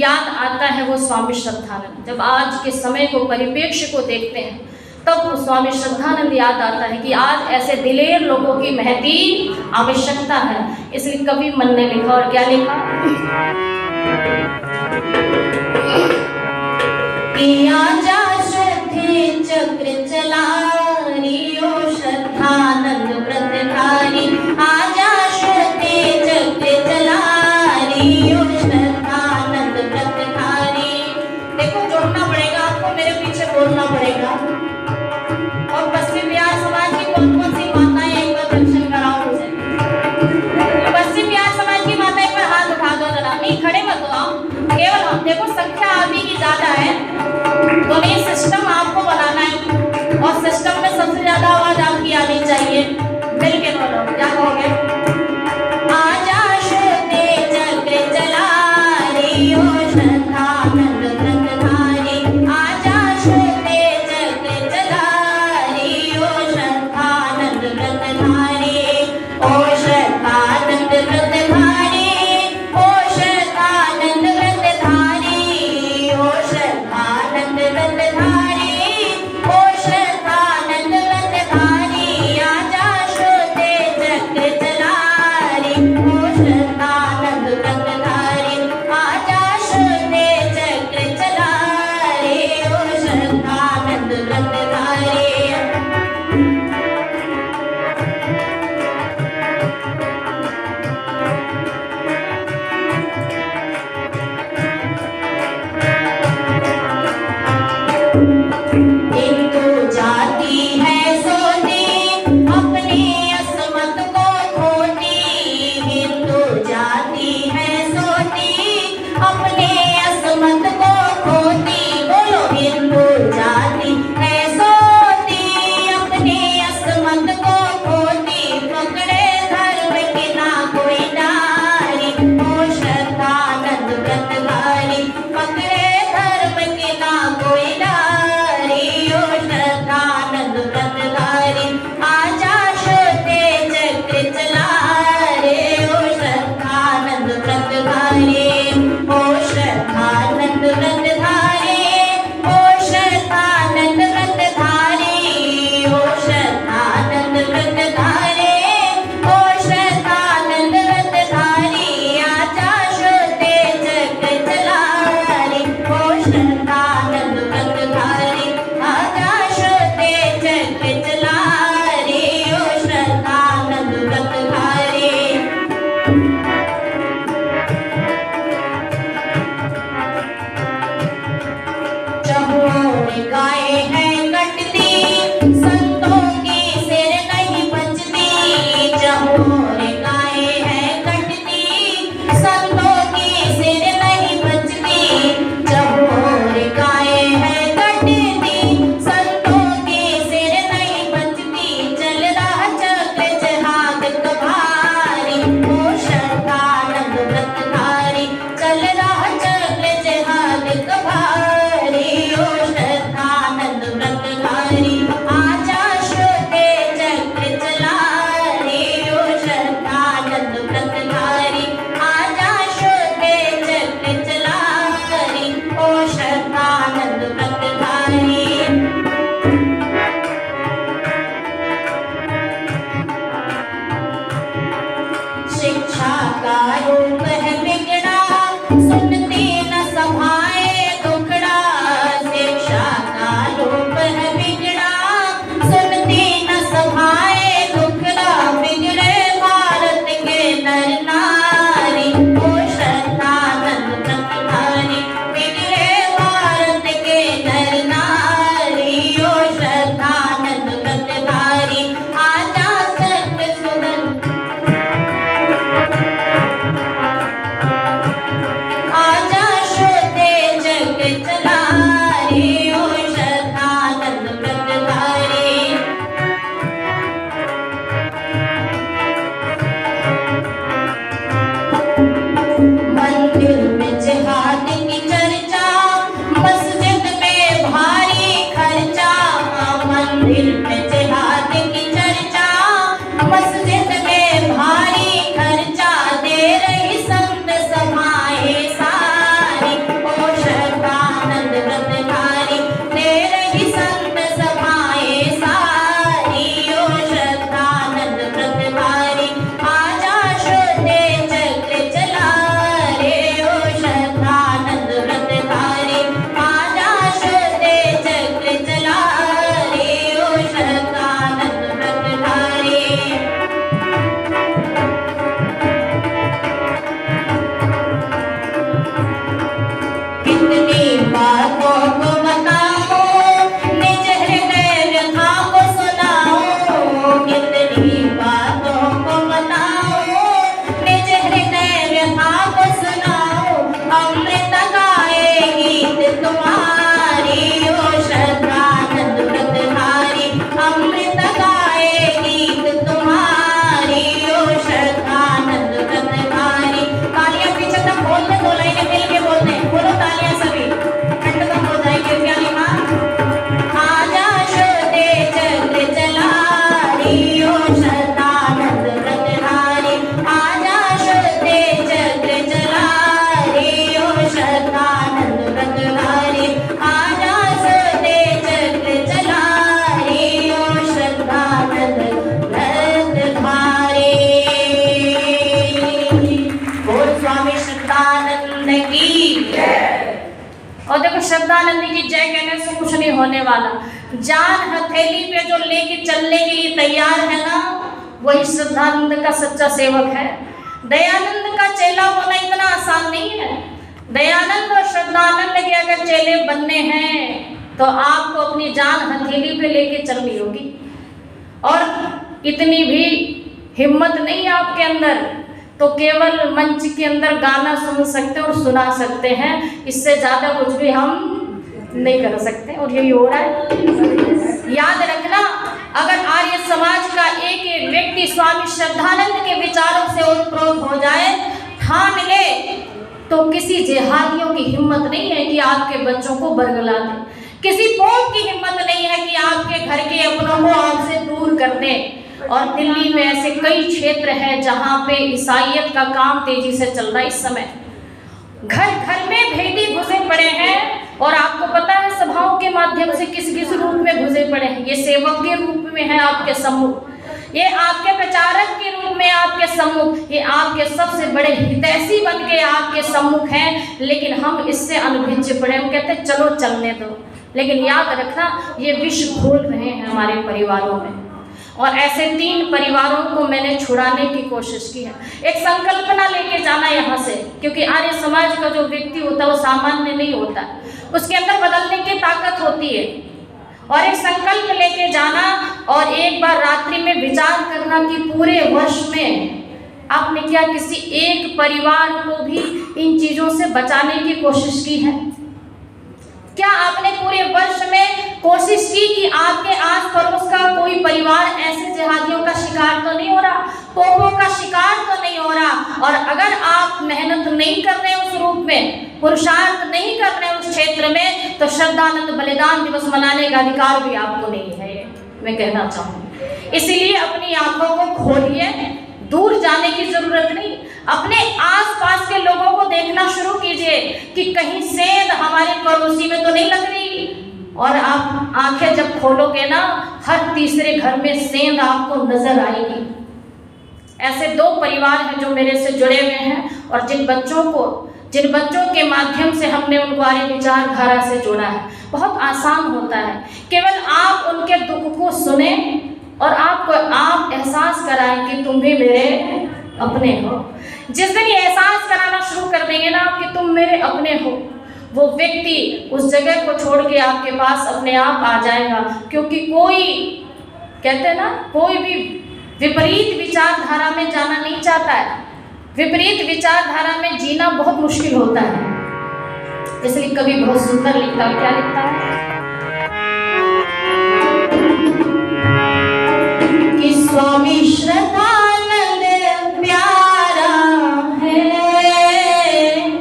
याद आता है वो स्वामी श्रद्धानंद। जब आज के समय को परिप्रेक्ष्य को देखते हैं तब स्वामी श्रद्धानंद याद आता है कि आज ऐसे दिलेर लोगों की महती आवश्यकता है। इसलिए कवि मन ने लिखा, और क्या लिखा कि आजा श्रद्धे चक्र चलारी ओ श्रद्धानंद व्रतधारी, आजा श्रद्धे चक्र चलारी ओ श्रद्धानंद व्रतधारी। देखो जोड़ना पड़ेगा आपको, मेरे पीछे बोलना पड़ेगा। और पश्चिम बिहार समाज की कौन कौन सी माताएं, एक बार दर्शन कराओ मुझे। पश्चिम बिहार समाज की माताएं एक बार हाथ उठा दो जरा, नहीं खड़े मत हो आप, केवल हम देखो संख्या आदि की ज्यादा है तो नहीं, सिस्टम आपको बनाना है और सिस्टम में सबसे ज्यादा आवाज आपकी आनी चाहिए। मिलके बोलो, क्या कहोगे? आजा श्रद्धे चक्र चलारी ओ श्रद्धानंद व्रतधारी, आजा श्रद्धे चक्र चलारी ओ श्रद्धानंद व्रतधारी, ओ श्रद्धानंद व्रतधारी, ओ श्रद्धानंद व्रतधारी, ओ श्रद्धानंद व्रतधारी, ओ श्रद्धानंद व्रतधारी, आजा श्रद्धे चक्र चलारी ओ श्रद्धानंद व्रतधारी, आजा श्रद्धे और देखो श्रद्धानंद की जय कहने से कुछ नहीं होने वाला। जान हथेली पे जो लेके चलने के लिए तैयार है ना, वही श्रद्धानंद का सच्चा सेवक है। दयानंद का चेला होना इतना आसान नहीं है। दयानंद और श्रद्धानंद के अगर चेले बनने हैं तो आपको अपनी जान हथेली पे लेके चलनी होगी। और इतनी भी हिम्मत नहीं है आपके अंदर तो केवल मंच के अंदर गाना सुन सकते और सुना सकते हैं, इससे ज़्यादा कुछ भी हम नहीं कर सकते। और यही हो रहा है। याद रखना, अगर आर्य समाज का एक एक व्यक्ति स्वामी श्रद्धानंद के विचारों से ओतप्रोत हो जाए, ठान ले, तो किसी जिहादियों की हिम्मत नहीं है कि आपके बच्चों को बरगला दे। किसी पोप की हिम्मत नहीं है कि आपके घर के अपनों को आपसे दूर कर दे। और दिल्ली में ऐसे कई क्षेत्र हैं जहाँ पे ईसाइयत का काम तेजी से चल रहा है इस समय। घर घर में भेदी घुसे पड़े हैं और आपको पता है सभाओं के माध्यम से किस किस रूप में घुसे पड़े हैं। ये सेवक के रूप में है आपके सम्मुख, ये आपके प्रचारक के रूप में आपके सम्मुख, ये आपके सबसे बड़े हितैषी बन के आपके सम्मुख हैं। लेकिन हम इससे अनभिज्ञ पड़े, हम कहते हैं चलो चलने दो। लेकिन याद रखना, ये विष घोल रहे हैं हमारे परिवारों में। और ऐसे 3 परिवारों को मैंने छुड़ाने की कोशिश की है। एक संकल्पना लेके जाना यहाँ से, क्योंकि आर्य समाज का जो व्यक्ति होता है वो सामान्य नहीं होता, उसके अंदर बदलने की ताकत होती है। और एक संकल्प लेके जाना और एक बार रात्रि में विचार करना कि पूरे वर्ष में आपने क्या किसी एक परिवार को भी इन चीज़ों से बचाने की कोशिश की है? क्या आपने पूरे वर्ष में कोशिश की कि आपके आस पड़ोस का कोई परिवार ऐसे जिहादियों का शिकार तो नहीं हो रहा, पोपों का शिकार तो नहीं हो रहा? और अगर आप मेहनत नहीं कर रहे उस रूप में, पुरुषार्थ नहीं कर रहे उस क्षेत्र में, तो श्रद्धानंद बलिदान दिवस मनाने का अधिकार भी आपको नहीं है, मैं कहना चाहूँगी। इसलिए अपनी आंखों को खोलिए, दूर जाने की जरूरत नहीं, अपने आसपास के लोगों को देखना शुरू कीजिए कि कहीं सेंध हमारे पड़ोसी में तो नहीं लग रही। और आप आंखें जब खोलोगे ना, हर तीसरे घर में सेंध आपको नजर आएगी। ऐसे 2 परिवार हैं जो मेरे से जुड़े हुए हैं और जिन बच्चों के माध्यम से हमने उनको आर्य विचारधारा से जोड़ा है। बहुत आसान होता है, केवल आप उनके दुख को सुने और आप एहसास कराएं कि तुम भी मेरे अपने हो। जिस दिन ये एहसास कराना शुरू कर देंगे ना आप कि तुम मेरे अपने हो, वो व्यक्ति उस जगह को छोड़ के आपके पास अपने आप आ जाएगा। क्योंकि कोई, कहते हैं ना, कोई भी विपरीत विचारधारा में जाना नहीं चाहता है। विपरीत विचारधारा में जीना बहुत मुश्किल होता है। इसलिए कवि बहुत सुंदर लिखता है, क्या लिखता है कि स्वामी